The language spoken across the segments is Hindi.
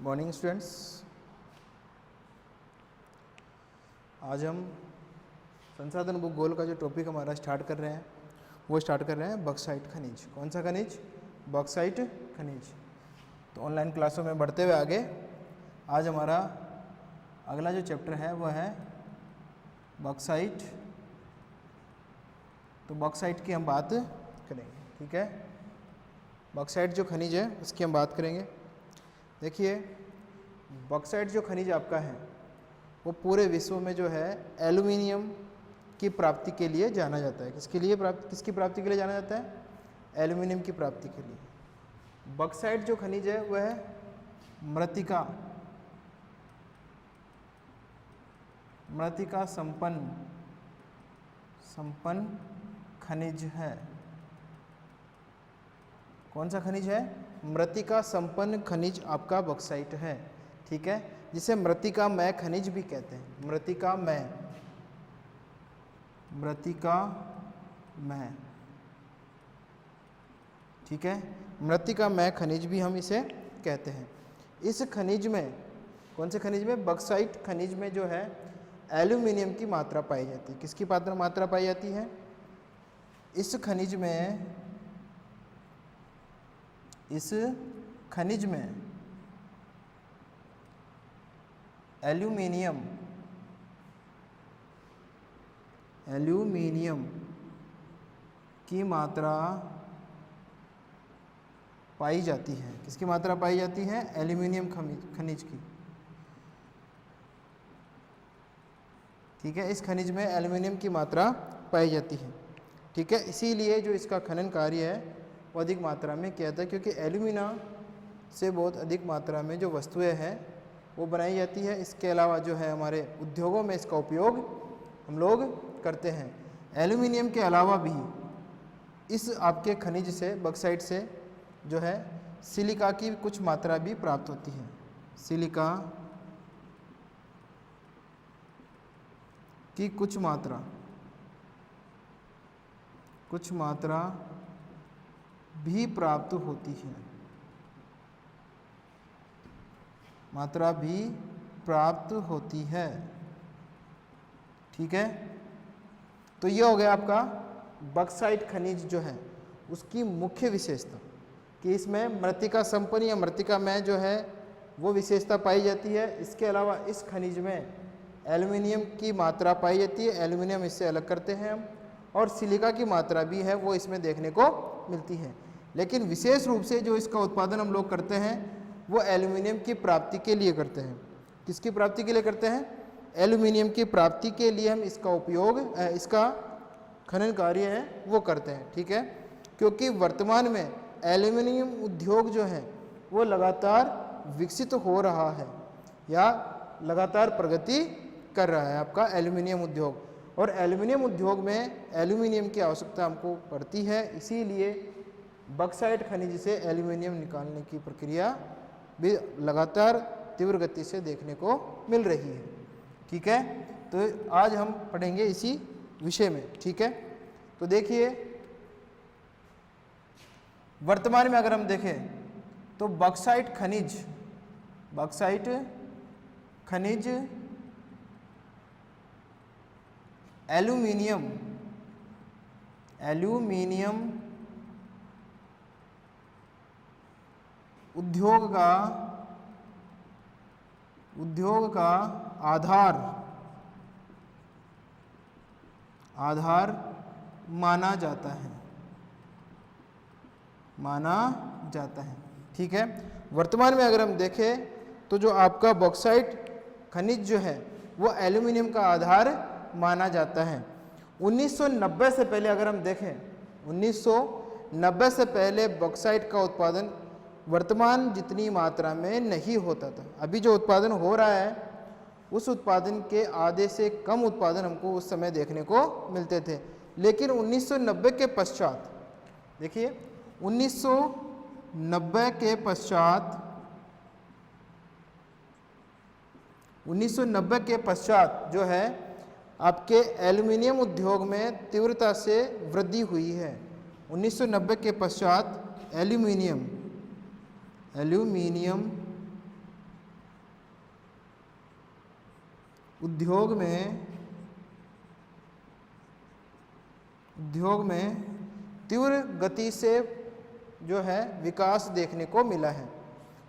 मॉर्निंग स्टूडेंट्स, आज हम संसाधन भूगोल का जो टॉपिक हमारा स्टार्ट कर रहे हैं वो स्टार्ट कर रहे हैं बॉक्साइट खनिज। कौन सा खनिज? बॉक्साइट खनिज। तो ऑनलाइन क्लासों में बढ़ते हुए आगे आज हमारा अगला जो चैप्टर है वो है बॉक्साइट। तो बॉक्साइट की हम बात करेंगे, ठीक है। बॉक्साइट जो खनिज है उसकी हम बात करेंगे। देखिए, बॉक्साइट जो खनिज आपका है वो पूरे विश्व में जो है एल्युमिनियम की प्राप्ति के लिए जाना जाता है। किसकी प्राप्ति के लिए जाना जाता है? एल्युमिनियम की प्राप्ति के लिए। बॉक्साइट जो खनिज है वह मृत्तिका संपन्न खनिज है। कौन सा खनिज है? मृत्तिका संपन्न खनिज आपका बॉक्साइट है, ठीक है, जिसे मृत्तिकामय खनिज भी कहते हैं। मृत्तिकामय, ठीक है, मृत्तिकामय खनिज भी हम इसे कहते हैं। इस खनिज में, कौन से खनिज में? बॉक्साइट खनिज में जो है एल्यूमिनियम की मात्रा पाई जाती है। किसकी मात्रा पाई जाती है? इस खनिज में एल्यूमिनियम की मात्रा पाई जाती है। किसकी मात्रा पाई जाती है? एल्यूमिनियम खनिज की, ठीक है। इस खनिज में एल्यूमिनियम की मात्रा पाई जाती है, ठीक है। इसीलिए जो इसका खनन कार्य है वो अधिक मात्रा में किया जाता है, क्योंकि एल्यूमिना से बहुत अधिक मात्रा में जो वस्तुएं हैं वो बनाई जाती है। इसके अलावा जो है हमारे उद्योगों में इसका उपयोग हम लोग करते हैं। एल्यूमिनियम के अलावा भी इस आपके खनिज से, बॉक्साइट से जो है सिलिका की कुछ मात्रा भी प्राप्त होती है। सिलिका की कुछ मात्रा भी प्राप्त होती है। मात्रा भी प्राप्त होती है, ठीक है। तो ये हो गया आपका बॉक्साइट खनिज जो है उसकी मुख्य विशेषता, कि इसमें मृत्तिका संपन्न या मृत्तिकामय जो है वो विशेषता पाई जाती है। इसके अलावा इस खनिज में एल्यूमिनियम की मात्रा पाई जाती है। एल्यूमिनियम इससे अलग करते हैं हम, और सिलिका की मात्रा भी है वो इसमें देखने को मिलती है। लेकिन विशेष रूप से जो इसका उत्पादन हम लोग करते हैं वो एल्यूमिनियम की प्राप्ति के लिए करते हैं। किसकी प्राप्ति के लिए करते हैं? एल्यूमिनियम की प्राप्ति के लिए हम इसका उपयोग, इसका खनन कार्य है वो करते हैं, ठीक है। क्योंकि वर्तमान में एल्यूमिनियम उद्योग जो है वो लगातार विकसित हो रहा है या लगातार प्रगति कर रहा है आपका एल्यूमिनियम उद्योग। और एल्यूमिनियम उद्योग में एल्यूमिनियम की आवश्यकता हमको पड़ती है, इसीलिए बॉक्साइट खनिज से एल्यूमिनियम निकालने की प्रक्रिया भी लगातार तीव्र गति से देखने को मिल रही है, ठीक है। तो आज हम पढ़ेंगे इसी विषय में, ठीक है। तो देखिए, वर्तमान में अगर हम देखें तो बॉक्साइट खनिज एल्यूमिनियम उद्योग का आधार माना जाता है, ठीक है। वर्तमान में अगर हम देखें तो जो आपका बॉक्साइट खनिज जो है वो एल्यूमिनियम का आधार माना जाता है। 1990 से पहले अगर हम देखें, 1990 से पहले बॉक्साइट का उत्पादन वर्तमान जितनी मात्रा में नहीं होता था। अभी जो उत्पादन हो रहा है उस उत्पादन के आधे से कम उत्पादन हमको उस समय देखने को मिलते थे। लेकिन 1990 के पश्चात, देखिए 1990 के पश्चात 1990 के पश्चात जो है आपके एल्युमिनियम उद्योग में तीव्रता से वृद्धि हुई है। 1990 के पश्चात एल्यूमिनियम उद्योग में तीव्र गति से जो है विकास देखने को मिला है।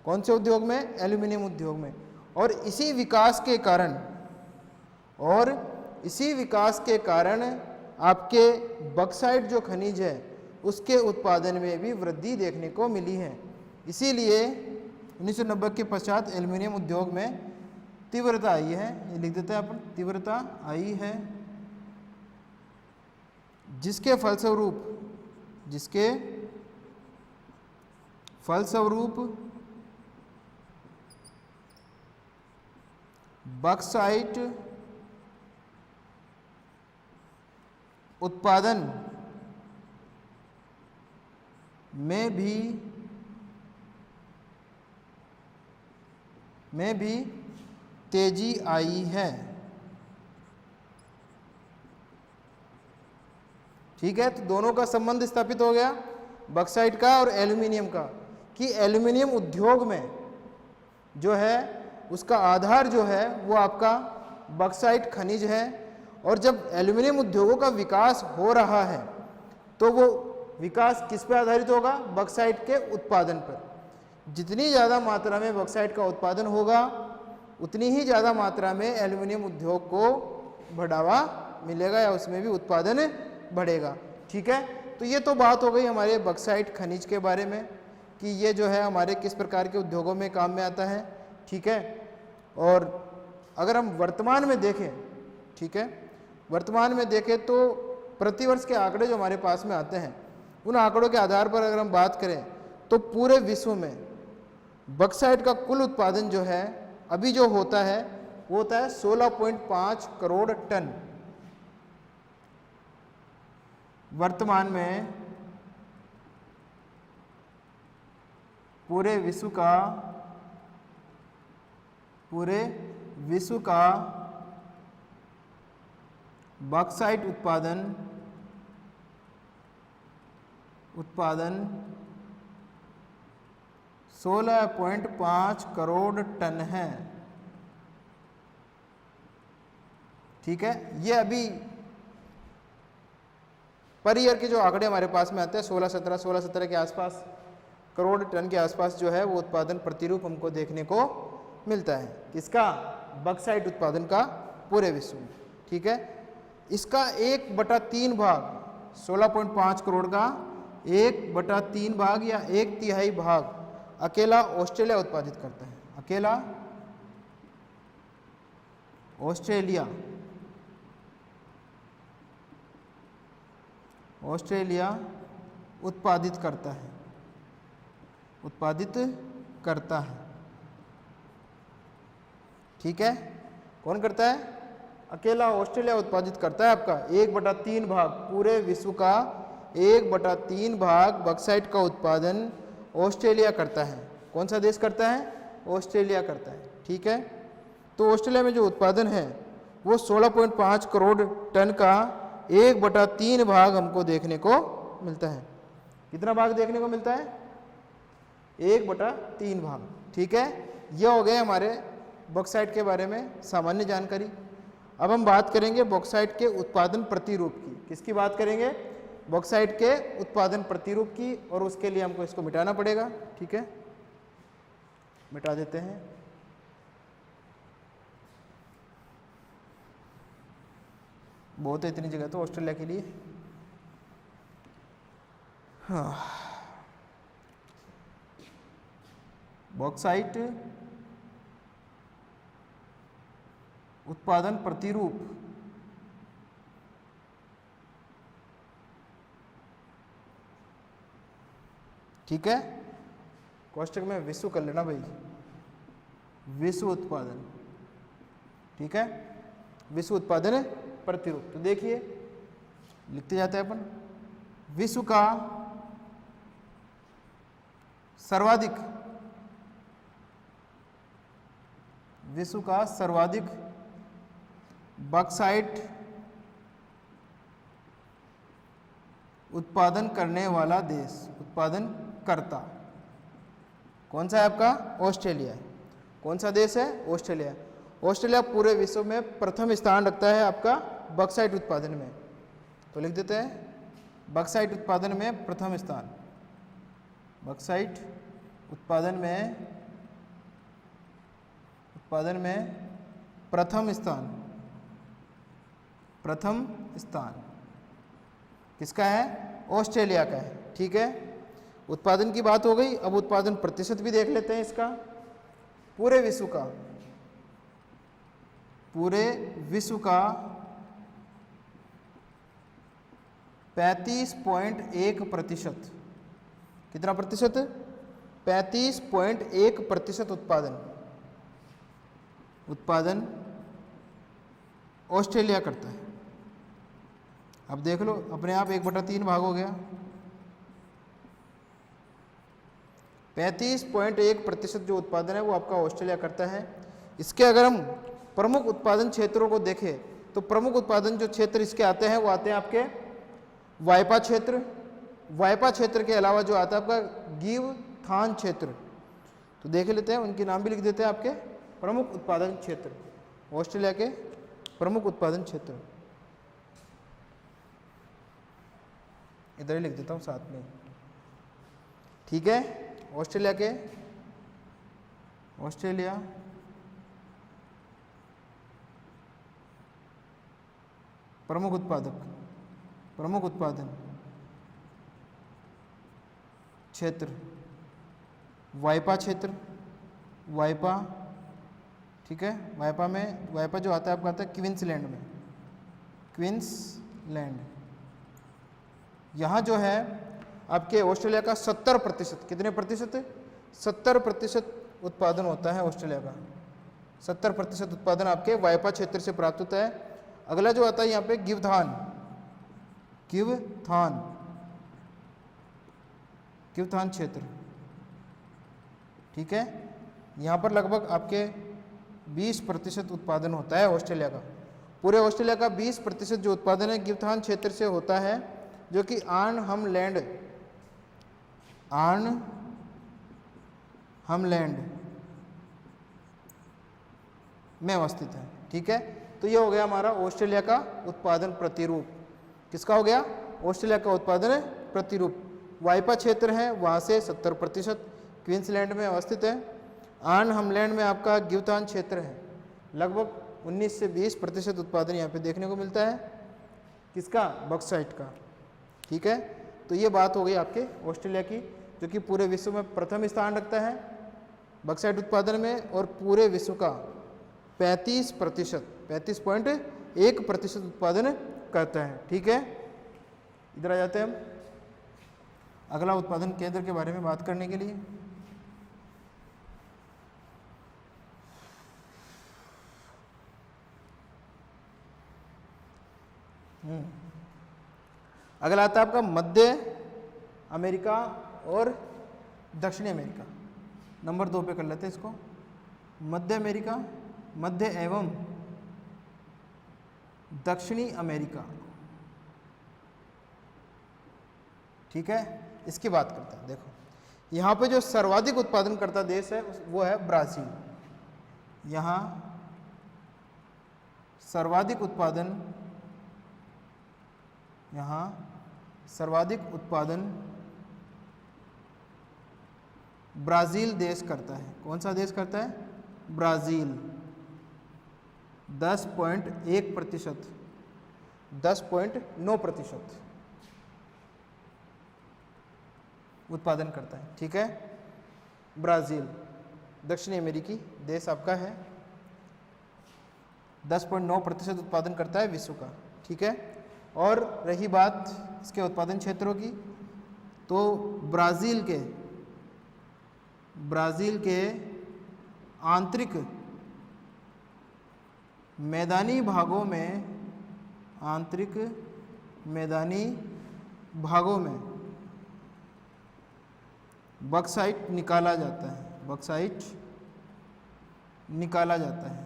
कौन से उद्योग में? एल्यूमिनियम उद्योग में। और इसी विकास के कारण आपके बॉक्साइट जो खनिज है उसके उत्पादन में भी वृद्धि देखने को मिली है। इसीलिए 1990 के पश्चात एल्यूमिनियम उद्योग में तीव्रता आई है। ये लिख देते हैं अपन, तीव्रता आई है, जिसके फलस्वरूप बॉक्साइट उत्पादन में भी तेजी आई है। ठीक है, तो दोनों का संबंध स्थापित हो गया, बॉक्साइट का और एल्यूमिनियम का, कि एल्यूमिनियम उद्योग में जो है उसका आधार जो है वो आपका बॉक्साइट खनिज है। और जब एल्यूमिनियम उद्योगों का विकास हो रहा है तो वो विकास किस पे आधारित होगा? बॉक्साइट के उत्पादन पर। जितनी ज़्यादा मात्रा में बॉक्साइट का उत्पादन होगा उतनी ही ज़्यादा मात्रा में एल्यूमिनियम उद्योग को बढ़ावा मिलेगा या उसमें भी उत्पादन बढ़ेगा। ठीक है, तो ये तो बात हो गई हमारे बॉक्साइट खनिज के बारे में कि ये जो है हमारे किस प्रकार के उद्योगों में काम में आता है। ठीक है, और अगर हम वर्तमान में देखें, ठीक है, वर्तमान में देखें तो प्रतिवर्ष के आंकड़े जो हमारे पास में आते हैं उन आंकड़ों के आधार पर अगर हम बात करें तो पूरे विश्व में बॉक्साइट का कुल उत्पादन जो है अभी जो होता है वो होता है 16.5 करोड़ टन। वर्तमान में पूरे विश्व का बॉक्साइट उत्पादन 16.5 करोड़ टन है। ठीक है, ये अभी पर ईयर के जो आंकड़े हमारे पास में आते हैं 16-17 के आसपास करोड़ टन के आसपास जो है वो उत्पादन प्रतिरूप हमको देखने को मिलता है। किसका? बॉक्साइट उत्पादन का पूरे विश्व में। ठीक है, इसका 1/3 भाग 16.5 करोड़ का 1/3 भाग या 1/3 भाग अकेला ऑस्ट्रेलिया उत्पादित करता है। अकेला ऑस्ट्रेलिया उत्पादित करता है। ठीक है, कौन करता है? अकेला ऑस्ट्रेलिया उत्पादित करता है आपका 1/3 भाग, पूरे विश्व का 1/3 भाग बॉक्साइट का उत्पादन ऑस्ट्रेलिया करता है। कौन सा देश करता है? ऑस्ट्रेलिया करता है। ठीक है, तो ऑस्ट्रेलिया में जो उत्पादन है वो 16.5 करोड़ टन का 1/3 भाग हमको देखने को मिलता है। कितना भाग देखने को मिलता है? 1/3 भाग। ठीक है, यह हो गए हमारे बॉक्साइट के बारे में सामान्य जानकारी। अब हम बात करेंगे बॉक्साइट के उत्पादन प्रतिरूप की। किसकी बात करेंगे? बॉक्साइट के उत्पादन प्रतिरूप की, और उसके लिए हमको इसको मिटाना पड़ेगा। ठीक है, मिटा देते हैं। बहुत है इतनी जगह तो ऑस्ट्रेलिया के लिए। हाँ, बॉक्साइट उत्पादन प्रतिरूप ठीक है, कोष्टक में विश्व कर लेना भाई, विश्व उत्पादन। ठीक है, विश्व उत्पादन प्रतिरूप। तो देखिए लिखते जाते हैं अपन, विश्व का सर्वाधिक बॉक्साइट उत्पादन करने वाला देश, उत्पादन करता। कौन सा है आपका? ऑस्ट्रेलिया है। कौन सा देश है? ऑस्ट्रेलिया। ऑस्ट्रेलिया पूरे विश्व में प्रथम स्थान रखता है आपका बॉक्साइट उत्पादन में। तो लिख देते हैं बॉक्साइट उत्पादन में प्रथम स्थान, बॉक्साइट उत्पादन में प्रथम स्थान। प्रथम स्थान किसका है? ऑस्ट्रेलिया का है। ठीक है, उत्पादन की बात हो गई। अब उत्पादन प्रतिशत भी देख लेते हैं इसका, पूरे विश्व का। पूरे विश्व का 35.1%। कितना प्रतिशत? 35.1% उत्पादन ऑस्ट्रेलिया करता है। अब देख लो, अपने आप 1/3 भाग हो गया। 35.1% जो उत्पादन है वो आपका ऑस्ट्रेलिया करता है। इसके अगर हम प्रमुख उत्पादन क्षेत्रों को देखें तो प्रमुख उत्पादन जो क्षेत्र इसके आते हैं वो आते हैं आपके वायपा क्षेत्र। वायपा क्षेत्र के अलावा जो आता है आपका गिव थान क्षेत्र। तो देख लेते हैं, उनके नाम भी लिख देते हैं आपके प्रमुख उत्पादन क्षेत्र, ऑस्ट्रेलिया के प्रमुख उत्पादन क्षेत्र। इधर ही लिख देता हूँ साथ में। ठीक है, ऑस्ट्रेलिया प्रमुख उत्पादन क्षेत्र वायपा क्षेत्र, वायपा। ठीक है, वायपा जो आता है आपका आता है क्वींसलैंड में, क्वींसलैंड। यहाँ जो है आपके ऑस्ट्रेलिया का 70%, कितने प्रतिशत? 70% उत्पादन होता है ऑस्ट्रेलिया का। 70% उत्पादन आपके वायपा क्षेत्र से प्राप्त होता है। अगला जो आता है यहाँ पे गिवथान क्षेत्र। ठीक है, यहाँ पर लगभग आपके 20% उत्पादन होता है ऑस्ट्रेलिया का। पूरे ऑस्ट्रेलिया का 20% जो उत्पादन है गिवथान क्षेत्र से होता है, जो कि आर्न हमलैंड में अवस्थित है। ठीक है, तो ये हो गया हमारा ऑस्ट्रेलिया का उत्पादन प्रतिरूप। किसका हो गया? ऑस्ट्रेलिया का उत्पादन प्रतिरूप। वायपा क्षेत्र है, वहाँ से 70% क्वींसलैंड में अवस्थित है। आर्न हमलैंड में आपका गिवथान क्षेत्र है, लगभग 19 से 20% उत्पादन यहाँ पे देखने को मिलता है। किसका? बॉक्साइट का। ठीक है, तो ये बात हो गई आपके ऑस्ट्रेलिया की, जो कि पूरे विश्व में प्रथम स्थान रखता है बॉक्साइट उत्पादन में, और पूरे विश्व का 35.1% उत्पादन करता है। ठीक है, इधर आ जाते हैं हम अगला उत्पादन केंद्र के बारे में बात करने के लिए। अगला आता है आपका मध्य अमेरिका और दक्षिणी अमेरिका। नंबर 2 पे कर लेते हैं इसको। मध्य अमेरिका, मध्य एवं दक्षिणी अमेरिका। ठीक है, इसकी बात करते हैं। देखो, यहाँ पे जो सर्वाधिक उत्पादन करता देश है वो है ब्राजील। यहाँ सर्वाधिक उत्पादन ब्राजील देश करता है। कौन सा देश करता है? ब्राजील। 10.1%, 10.9% उत्पादन करता है। ठीक है, ब्राजील दक्षिणी अमेरिकी देश आपका है, 10.9% उत्पादन करता है विश्व का। ठीक है, और रही बात इसके उत्पादन क्षेत्रों की, तो ब्राजील के आंतरिक मैदानी भागों में बॉक्साइट निकाला जाता है।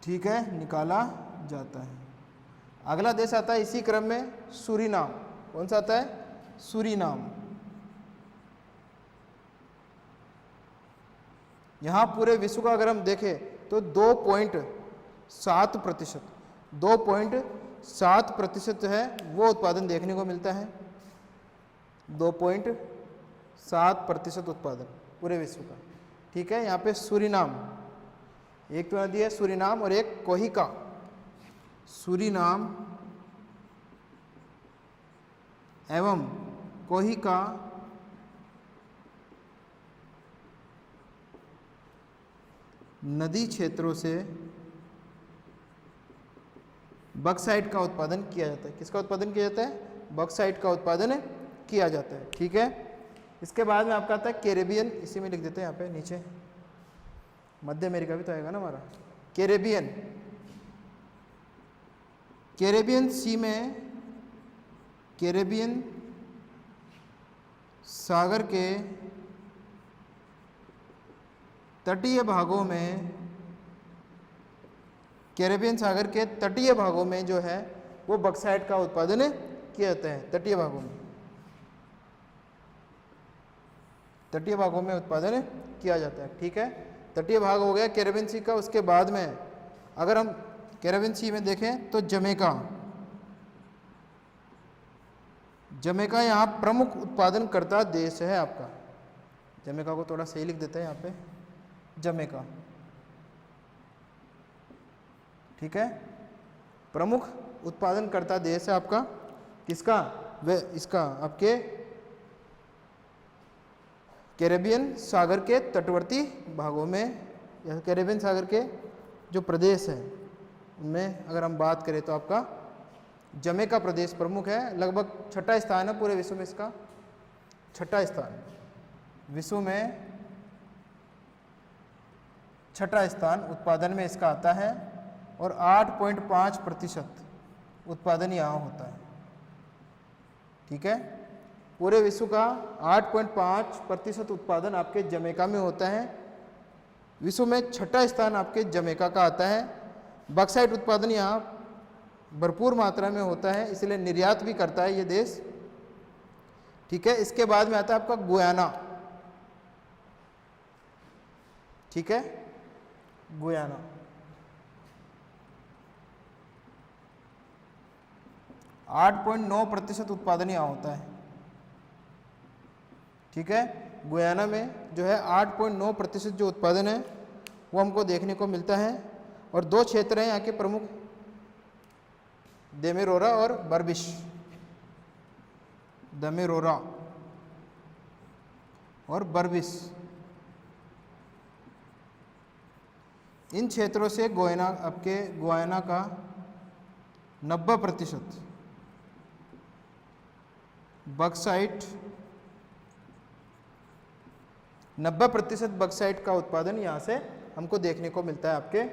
ठीक है, निकाला जाता है। अगला देश आता है इसी क्रम में सूरीनाम। कौन सा आता है? सूरीनाम। यहाँ पूरे विश्व का अगर हम देखें तो 2.7%, 2.7% जो है वो उत्पादन देखने को मिलता है। 2.7% उत्पादन पूरे विश्व का। ठीक है, यहाँ पे सूरीनाम, एक तो नदी है सूरीनाम और एक कोहिका। सूरीनाम एवं कोहिका नदी क्षेत्रों से बक्साइट का उत्पादन किया जाता है। किसका उत्पादन किया जाता है? बक्साइट का उत्पादन किया जाता है। ठीक है, इसके बाद में आपका आता है कैरेबियन, इसी में लिख देते हैं यहाँ पे नीचे, मध्य अमेरिका भी तो आएगा ना हमारा। कैरेबियन, कैरेबियन सी में, कैरेबियन सागर के तटीय भागों में, कैरेबियन सागर के तटीय भागों में जो है वो बक्साइट का उत्पादन किया जाता है। तटीय भागों में, तटीय भागों में उत्पादन किया जाता है। ठीक है, तटीय भाग हो गया कैरेबियन सी का। उसके बाद में अगर हम कैरेबियन सी में देखें तो जमैका, जमैका यहाँ प्रमुख उत्पादनकर्ता देश है आपका। जमैका को थोड़ा सही लिख देते हैं यहाँ पे, जमैका। ठीक है, प्रमुख उत्पादनकर्ता देश है आपका। किसका? वे इसका आपके कैरेबियन सागर के तटवर्ती भागों में, या कैरेबियन सागर के जो प्रदेश हैं उनमें अगर हम बात करें तो आपका जमैका प्रदेश प्रमुख है। लगभग 6ठा स्थान है पूरे विश्व में इसका, 6ठा स्थान विश्व में, 6ठा स्थान उत्पादन में इसका आता है और 8.5% उत्पादन यहाँ होता है। ठीक है, पूरे विश्व का 8.5% उत्पादन आपके जमैका में होता है। विश्व में 6ठा स्थान आपके जमैका का आता है। बक्साइट उत्पादन यहाँ भरपूर मात्रा में होता है, इसलिए निर्यात भी करता है ये देश। ठीक है, इसके बाद में आता है आपका गुयाना। ठीक है, गुयाना, आठ 8.9% उत्पादन यहाँ होता है। ठीक है, गुयाना में जो है 8.9% जो उत्पादन है वो हमको देखने को मिलता है। और 2 क्षेत्र हैं यहाँ के प्रमुख, देमेरोरा और बर्बिश। देमेरोरा और बर्बिश, इन क्षेत्रों से गोयाना, आपके गुयाना का 90% बक्साइट, 90% बक्साइट का उत्पादन यहाँ से हमको देखने को मिलता है। आपके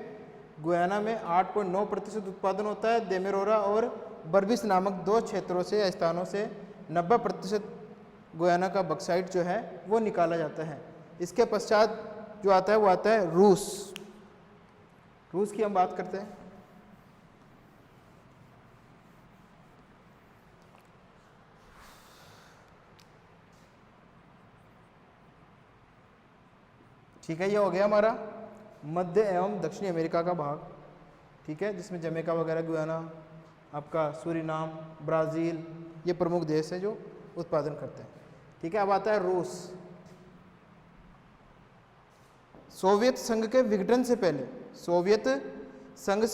गुयाना में 8.9% उत्पादन होता है। देमेरोरा और बर्बिश नामक 2 क्षेत्रों से या स्थानों से 90% गुयाना का बक्साइट जो है वो निकाला जाता है। इसके पश्चात जो आता है वो आता है रूस। रूस की हम बात करते हैं। ठीक है, ये हो गया हमारा मध्य एवं दक्षिणी अमेरिका का भाग। ठीक है, जिसमें जमैका वगैरह, गुयाना, आपका सूरीनाम, ब्राज़ील, ये प्रमुख देश है जो उत्पादन करते हैं। ठीक है, अब आता है रूस। सोवियत संघ के विघटन से पहले, सोवियत संघ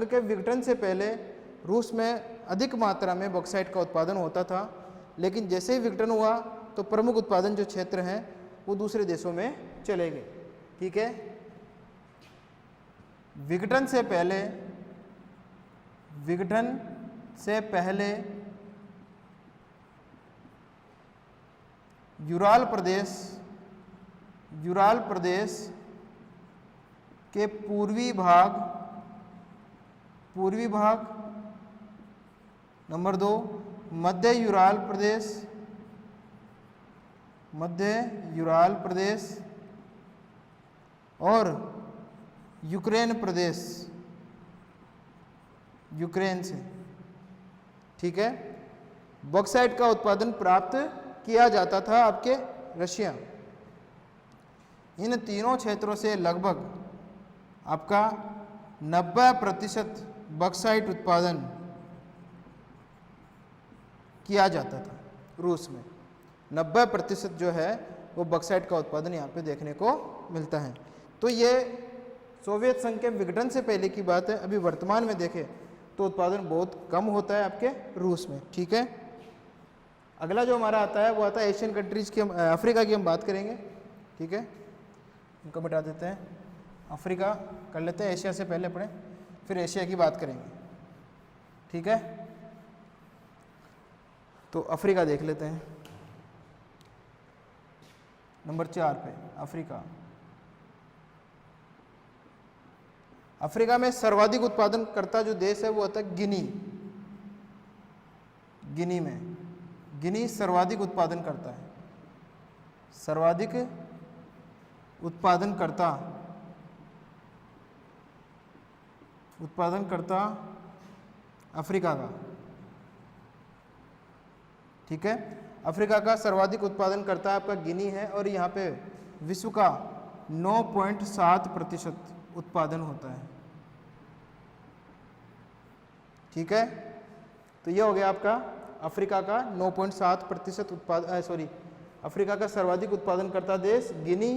के विघटन से पहले रूस में अधिक मात्रा में बॉक्साइट का उत्पादन होता था। लेकिन जैसे ही विघटन हुआ तो प्रमुख उत्पादन जो क्षेत्र हैं वो दूसरे देशों में चले गए। ठीक है, विघटन से पहले, विघटन से पहले यूराल प्रदेश के पूर्वी भाग, नंबर 2 मध्य यूराल प्रदेश और यूक्रेन प्रदेश, यूक्रेन से, ठीक है, बॉक्साइट का उत्पादन प्राप्त किया जाता था आपके रशिया। इन तीनों क्षेत्रों से लगभग आपका 90% बॉक्साइट उत्पादन किया जाता था रूस में। 90% जो है वो बॉक्साइट का उत्पादन यहाँ पे देखने को मिलता है। तो ये सोवियत संघ के विघटन से पहले की बात है। अभी वर्तमान में देखें तो उत्पादन बहुत कम होता है आपके रूस में। ठीक है, अगला जो हमारा आता है वो आता है एशियन कंट्रीज की, अफ्रीका की हम बात करेंगे। ठीक है, इनको मिटा देते हैं, अफ्रीका कर लेते हैं, एशिया से पहले पढ़ें फिर एशिया की बात करेंगे। ठीक है, तो अफ्रीका देख लेते हैं। नंबर 4 पे अफ्रीका। अफ्रीका में सर्वाधिक उत्पादन करता जो देश है वो होता है गिनी। गिनी में, गिनी सर्वाधिक उत्पादन करता है, सर्वाधिक उत्पादन करता अफ्रीका का। ठीक है, अफ्रीका का सर्वाधिक उत्पादन करता आपका गिनी है और यहाँ पे विश्व का 9.7% उत्पादन होता है। ठीक है, तो ये हो गया आपका अफ्रीका का 9.7% उत्पादन, अफ्रीका का सर्वाधिक उत्पादन करता देश गिनी,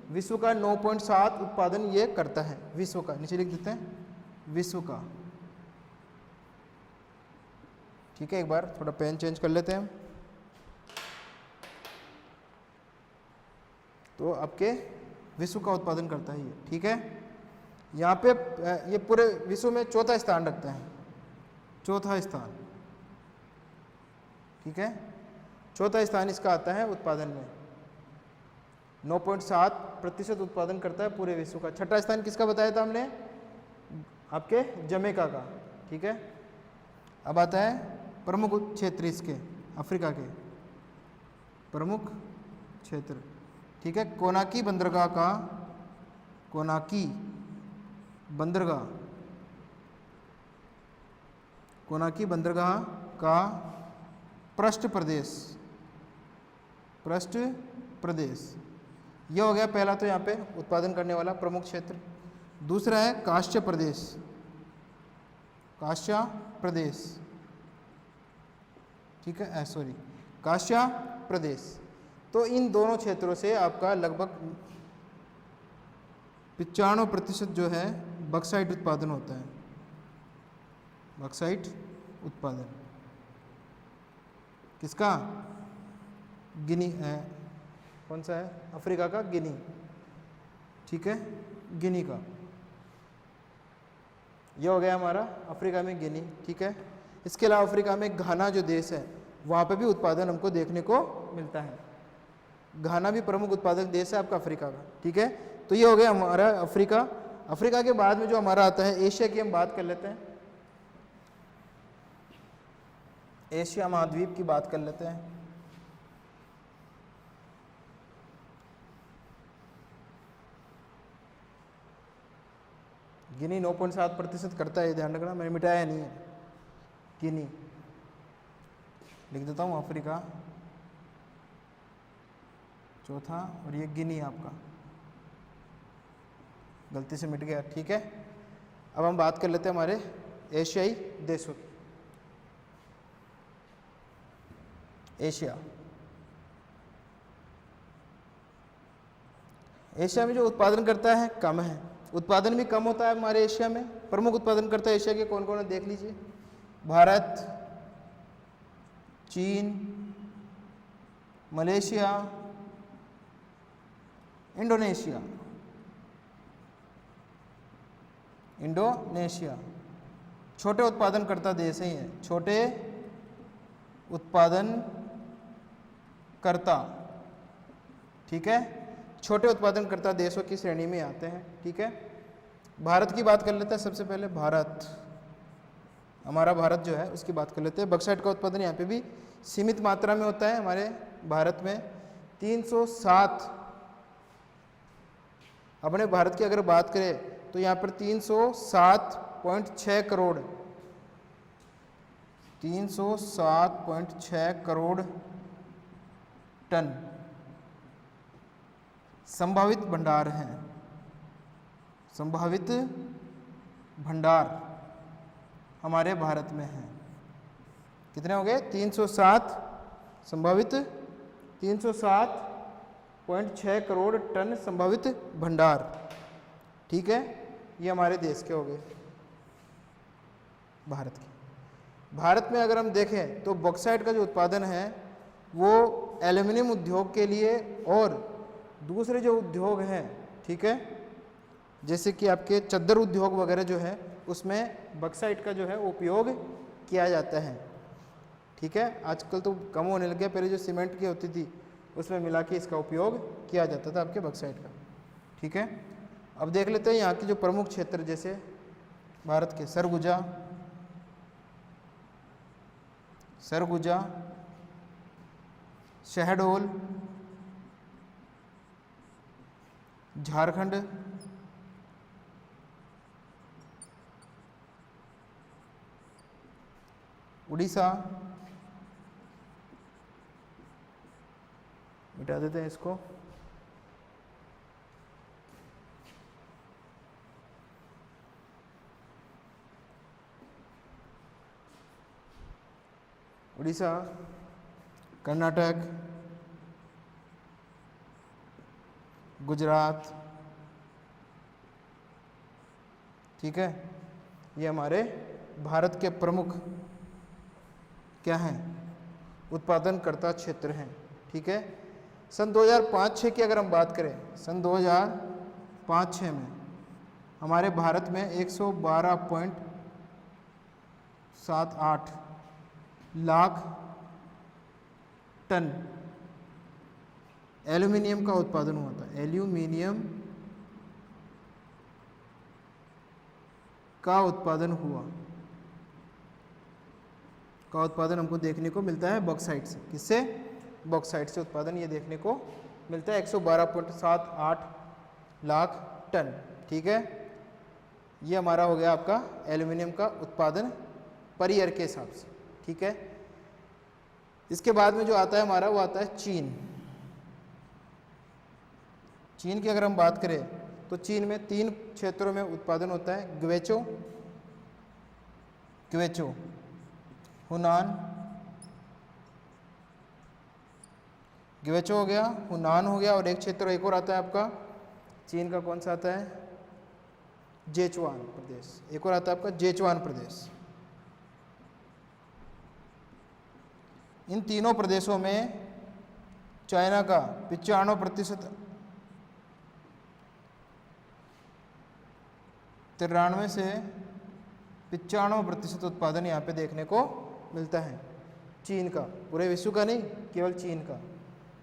विश्व का 9.7 उत्पादन ये करता है, विश्व का। नीचे लिख देते हैं विश्व का। ठीक है, एक बार थोड़ा पेन चेंज कर लेते हैं हम। तो आपके विश्व का उत्पादन करता है ये। ठीक है, यहाँ पे ये पूरे विश्व में चौथा स्थान रखता है, चौथा स्थान। ठीक है, चौथा स्थान इसका आता है उत्पादन में, 9.7% उत्पादन करता है पूरे विश्व का। छठा स्थान किसका बताया था हमने, आपके जमैका का। ठीक है, अब आता है प्रमुख क्षेत्र इसके अफ्रीका के प्रमुख क्षेत्र। ठीक है, कोनाकी बंदरगाह का, कोनाकी बंदरगाह, कोनाकी बंदरगाह का पृष्ठ प्रदेश, पृष्ठ प्रदेश यह हो गया पहला तो यहाँ पे उत्पादन करने वाला प्रमुख क्षेत्र। दूसरा है काश्य प्रदेश, काश्य प्रदेश। ठीक है, काश्य प्रदेश। तो इन दोनों क्षेत्रों से आपका लगभग 95% जो है बॉक्साइट उत्पादन होता है, बॉक्साइट उत्पादन किसका, गिनी है, कौन सा है, अफ्रीका का गिनी। ठीक है, गिनी का ये हो गया हमारा अफ्रीका में गिनी। ठीक है, इसके अलावा अफ्रीका में घाना जो देश है वहाँ पे भी उत्पादन हमको देखने को मिलता है। घाना भी प्रमुख उत्पादक देश है आपका अफ्रीका का। ठीक है, तो ये हो गया हमारा अफ्रीका। अफ्रीका के बाद में जो हमारा आता है एशिया की हम बात कर लेते हैं, एशिया महाद्वीप की बात कर लेते हैं। गिनी 9.7% करता है, ध्यान रखना, मैंने मिटाया नहीं है। गिनी लिख देता हूँ, अफ्रीका चौथा और ये गिनी आपका गलती से मिट गया। ठीक है, अब हम बात कर लेते हैं हमारे एशियाई देशों की। एशिया, एशिया में जो उत्पादन करता है कम है, उत्पादन भी कम होता है हमारे एशिया में। प्रमुख उत्पादन करता है एशिया के कौन कौन है देख लीजिए, भारत, चीन, मलेशिया, इंडोनेशिया, इंडोनेशिया छोटे उत्पादन करता देश ही है, छोटे उत्पादन करता। ठीक है, छोटे उत्पादन करता देशों की श्रेणी में आते हैं। ठीक है, भारत की बात कर लेते हैं सबसे पहले। भारत, हमारा भारत जो है उसकी बात कर लेते हैं। बॉक्साइट का उत्पादन यहाँ पे भी सीमित मात्रा में होता है हमारे भारत में, 307। अपने भारत की अगर बात करें तो यहाँ पर 307.6 करोड़ 307.6 करोड़ टन संभावित भंडार हैं। संभावित भंडार हमारे भारत में हैं। कितने हो गए? 307 संभावित 307.6 करोड़ टन संभावित भंडार। ठीक है, ये हमारे देश के हो गए, भारत के। भारत में अगर हम देखें तो बॉक्साइट का जो उत्पादन है वो एल्युमिनियम उद्योग के लिए और दूसरे जो उद्योग हैं, ठीक है, जैसे कि आपके चद्दर उद्योग वगैरह जो है उसमें बॉक्साइट का जो है उपयोग किया जाता है। ठीक है, आजकल तो कम होने लग गया, पहले जो सीमेंट की होती थी उसमें मिला के इसका उपयोग किया जाता था आपके बॉक्साइट का। ठीक है, अब देख लेते हैं यहाँ के जो प्रमुख क्षेत्र, जैसे भारत के सरगुजा, शहडोल, झारखंड, उड़ीसा, मिटा देते हैं इसको, उड़ीसा, कर्नाटक, गुजरात। ठीक है, ये हमारे भारत के प्रमुख क्या हैं? उत्पादनकर्ता क्षेत्र हैं। ठीक है, सन 2005-06 की अगर हम बात करें, सन 2005-06 में हमारे भारत में 112.78 लाख टन एल्यूमिनियम का उत्पादन हुआ था। एल्यूमिनियम का उत्पादन हमको देखने को मिलता है बॉक्साइट से। किससे? बॉक्साइट से उत्पादन ये देखने को मिलता है 112.78 लाख टन। ठीक है, ये हमारा हो गया आपका एल्यूमिनियम का उत्पादन पर ईयर के हिसाब से। ठीक है, इसके बाद में जो आता है हमारा वो आता है चीन। चीन की अगर हम बात करें तो चीन में 3 क्षेत्रों में उत्पादन होता है। ग्वेचो, हुनान, ग्वेचो हो गया, हुनान हो गया, और एक क्षेत्र एक और आता है आपका चीन का, कौन सा आता है? जेचुआन प्रदेश। एक और आता है आपका जेचुआन प्रदेश। इन तीनों प्रदेशों में चाइना का 95% 93 से 95% उत्पादन यहाँ पे देखने को मिलता है चीन का, पूरे विश्व का नहीं, केवल चीन का।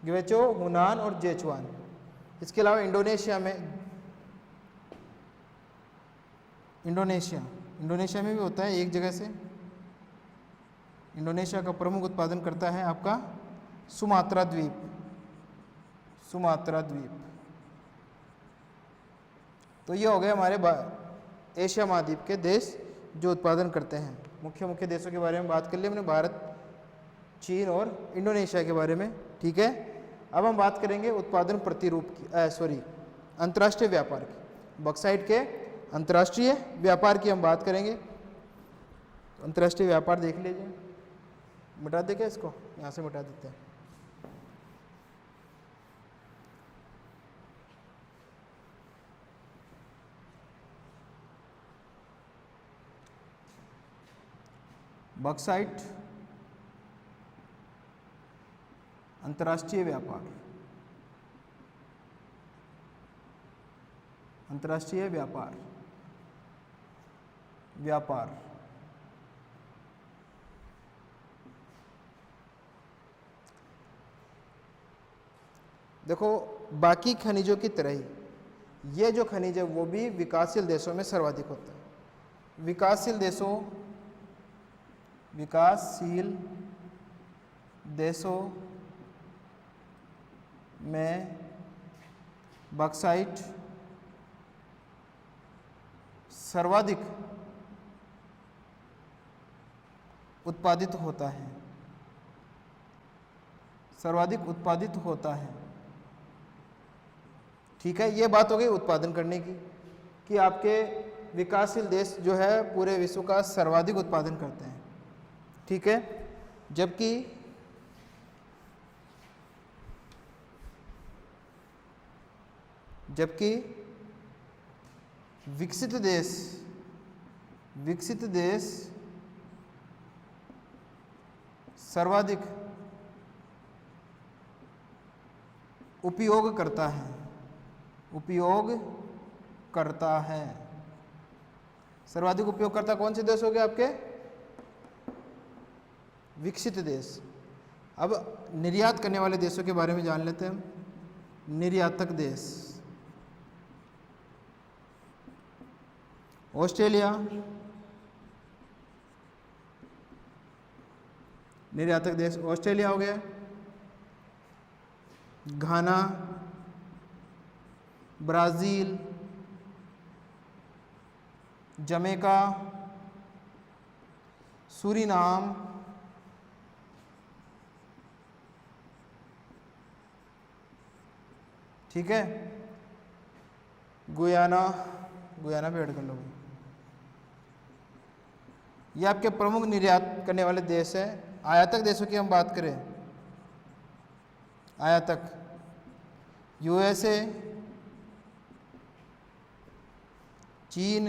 ग्वेचो, हुनान और जेचुआन। इसके अलावा इंडोनेशिया में भी होता है एक जगह से। इंडोनेशिया का प्रमुख उत्पादन करता है आपका सुमात्रा द्वीप। तो ये हो गए हमारे एशिया महाद्वीप के देश जो उत्पादन करते हैं। मुख्य देशों के बारे में बात कर ली हमने, भारत, चीन और इंडोनेशिया के बारे में। ठीक है, अब हम बात करेंगे उत्पादन प्रतिरूप की, अंतर्राष्ट्रीय व्यापार की। बॉक्साइट के अंतर्राष्ट्रीय व्यापार की हम बात करेंगे। तो अंतर्राष्ट्रीय व्यापार देख लीजिए, मिटा दे क्या इसको? यहाँ से मिटा देते हैं। बॉक्साइट अंतर्राष्ट्रीय व्यापार, व्यापार देखो, बाकी खनिजों की तरह ही ये जो खनिज है वो भी विकासशील देशों में सर्वाधिक होता है। विकासशील देशों में बॉक्साइट सर्वाधिक उत्पादित होता है, सर्वाधिक उत्पादित होता है। ठीक है, ये बात हो गई उत्पादन करने की कि आपके विकासशील देश जो है पूरे विश्व का सर्वाधिक उत्पादन करते हैं। ठीक है, जबकि विकसित देश सर्वाधिक उपयोग करता है। सर्वाधिक उपयोगकर्ता कौन से देश हो गए आपके? विकसित देश। अब निर्यात करने वाले देशों के बारे में जान लेते हैं हम। निर्यातक देश, ऑस्ट्रेलिया, निर्यातक देश ऑस्ट्रेलिया हो गया, घाना, ब्राज़ील, जमैका, सूरीनाम, ठीक है, गुयाना भी ऐड कर लो। ये आपके प्रमुख निर्यात करने वाले देश हैं। आयातक देशों की हम बात करें, आयातक यूएसए, चीन,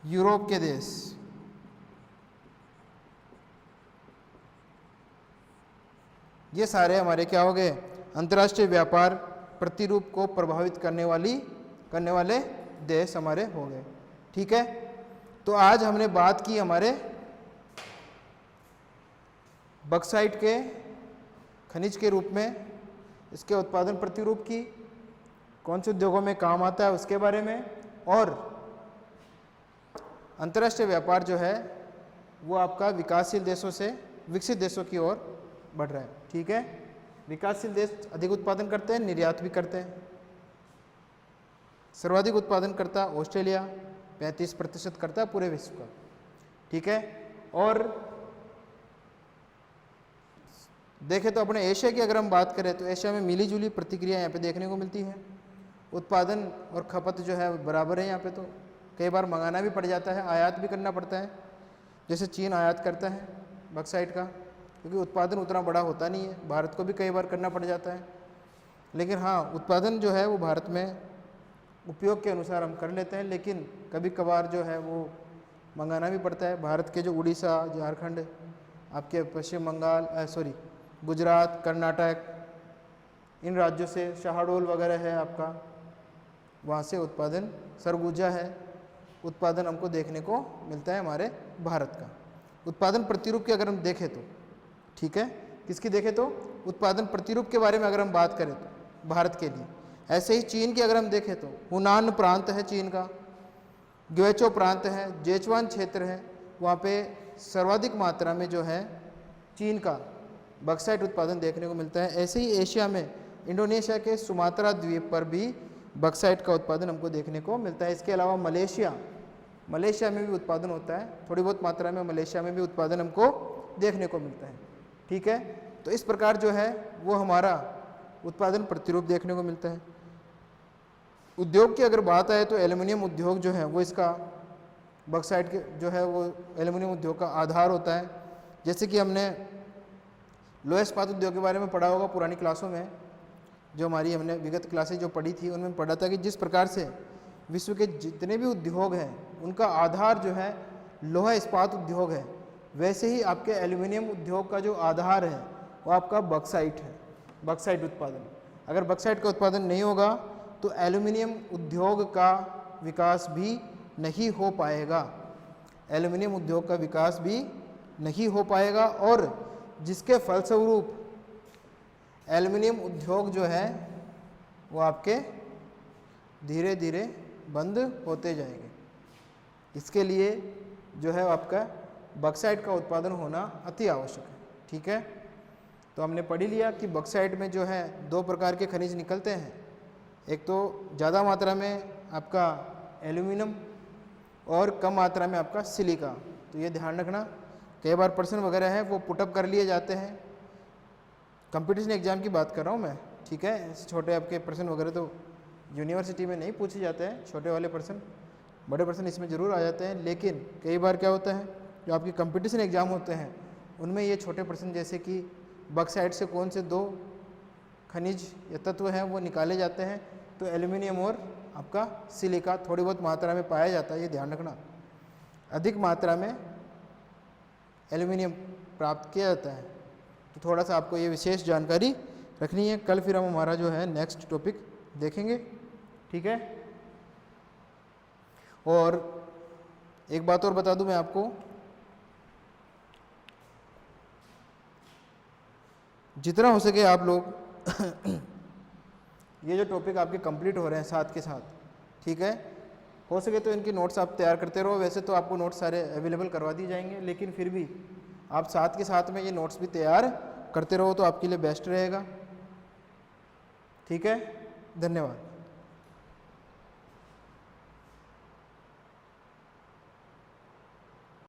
यूरोप के देश, ये सारे हमारे क्या हो गए? अंतर्राष्ट्रीय व्यापार प्रतिरूप को प्रभावित करने वाले देश हमारे हो गए। ठीक है, तो आज हमने बात की हमारे बक्साइट के खनिज के रूप में, इसके उत्पादन प्रतिरूप की, कौन से उद्योगों में काम आता है उसके बारे में, और अंतर्राष्ट्रीय व्यापार जो है वो आपका विकासशील देशों से विकसित देशों की ओर बढ़ रहा है। ठीक है, विकासशील देश अधिक उत्पादन करते हैं, निर्यात भी करते हैं। सर्वाधिक उत्पादन करता ऑस्ट्रेलिया 35% करता है पूरे विश्व का। ठीक है, और देखें तो अपने एशिया की अगर हम बात करें तो एशिया में मिली जुली प्रतिक्रिया यहाँ पे देखने को मिलती है। उत्पादन और खपत जो है बराबर है यहाँ पे, तो कई बार मंगाना भी पड़ जाता है, आयात भी करना पड़ता है। जैसे चीन आयात करता है बक्साइट का, क्योंकि उत्पादन उतना बड़ा होता नहीं है, भारत को भी कई बार करना पड़ जाता है। लेकिन हाँ, उत्पादन जो है वो भारत में उपयोग के अनुसार हम कर लेते हैं, लेकिन कभी कभार जो है वो मंगाना भी पड़ता है। भारत के जो उड़ीसा, झारखंड, आपके पश्चिम बंगाल, गुजरात, कर्नाटक, इन राज्यों से शहडोल वगैरह है आपका, वहाँ से उत्पादन, सरगुजा है, उत्पादन हमको देखने को मिलता है हमारे भारत का। उत्पादन प्रतिरूप की अगर हम देखें तो, ठीक है, किसकी देखें तो उत्पादन प्रतिरूप के बारे में अगर हम बात करें तो भारत के लिए, ऐसे ही चीन की अगर हम देखें तो हुनान प्रांत है चीन का, ग्वेचो प्रांत है, जेचुआन क्षेत्र है, वहाँ पे सर्वाधिक मात्रा में जो है चीन का बक्साइट उत्पादन देखने को मिलता है। ऐसे ही एशिया में इंडोनेशिया के सुमात्रा द्वीप पर भी बक्साइट का उत्पादन हमको देखने को मिलता है। इसके अलावा मलेशिया में भी उत्पादन होता है, थोड़ी बहुत मात्रा में मलेशिया में भी उत्पादन हमको देखने को मिलता है। ठीक है, तो इस प्रकार जो है वो हमारा उत्पादन प्रतिरूप देखने को मिलता है। उद्योग की अगर बात आए तो एल्युमिनियम उद्योग जो है वो इसका बक्साइट के जो है वो एल्युमिनियम उद्योग का आधार होता है। जैसे कि हमने लोहा इस्पात उद्योग के बारे में पढ़ा होगा पुरानी क्लासों में, जो हमारी हमने विगत क्लासेज जो पढ़ी थी उनमें पढ़ा था कि जिस प्रकार से विश्व के जितने भी उद्योग हैं उनका आधार जो है लोहा इस्पात उद्योग है, वैसे ही आपके एल्युमिनियम उद्योग का जो आधार है वो आपका बक्साइट है, बक्साइट उत्पादन। अगर बक्साइट का उत्पादन नहीं होगा तो एल्युमिनियम उद्योग का विकास भी नहीं हो पाएगा, एल्युमिनियम उद्योग का विकास भी नहीं हो पाएगा, और जिसके फलस्वरूप एल्युमिनियम उद्योग जो है वो आपके धीरे धीरे बंद होते जाएंगे। इसके लिए जो है आपका बक्साइट का उत्पादन होना अति आवश्यक है। ठीक है, तो हमने पढ़ लिया कि बक्साइट में जो है दो प्रकार के खनिज निकलते हैं, एक तो ज़्यादा मात्रा में आपका एल्युमिनियम और कम मात्रा में आपका सिलिका। तो ये ध्यान रखना, कई बार प्रश्न वगैरह है वो पुटअप कर लिए जाते हैं। कंपटीशन एग्जाम की बात कर रहा हूँ मैं, ठीक है। ऐसे छोटे आपके प्रश्न वगैरह तो यूनिवर्सिटी में नहीं पूछे जाते हैं, छोटे वाले प्रश्न, बड़े प्रश्न इसमें ज़रूर आ जाते हैं। लेकिन कई बार क्या होता है, जो आपके कंपटीशन एग्जाम होते हैं उनमें ये छोटे प्रश्न, जैसे कि बक्साइट से कौन से 2 खनिज या तत्व हैं वो निकाले जाते हैं, तो एल्युमिनियम और आपका सिलिका थोड़ी बहुत मात्रा में पाया जाता है, ये ध्यान रखना। अधिक मात्रा में एल्युमिनियम प्राप्त किया जाता है, तो थोड़ा सा आपको ये विशेष जानकारी रखनी है। कल फिर हम हमारा जो है नेक्स्ट टॉपिक देखेंगे, ठीक है। और एक बात और बता दूं मैं आपको, जितना हो सके आप लोग ये जो टॉपिक आपके कंप्लीट हो रहे हैं साथ के साथ, ठीक है, हो सके तो इनके नोट्स आप तैयार करते रहो। वैसे तो आपको नोट्स सारे अवेलेबल करवा दिए जाएंगे, लेकिन फिर भी आप साथ के साथ में ये नोट्स भी तैयार करते रहो तो आपके लिए बेस्ट रहेगा, ठीक है। धन्यवाद।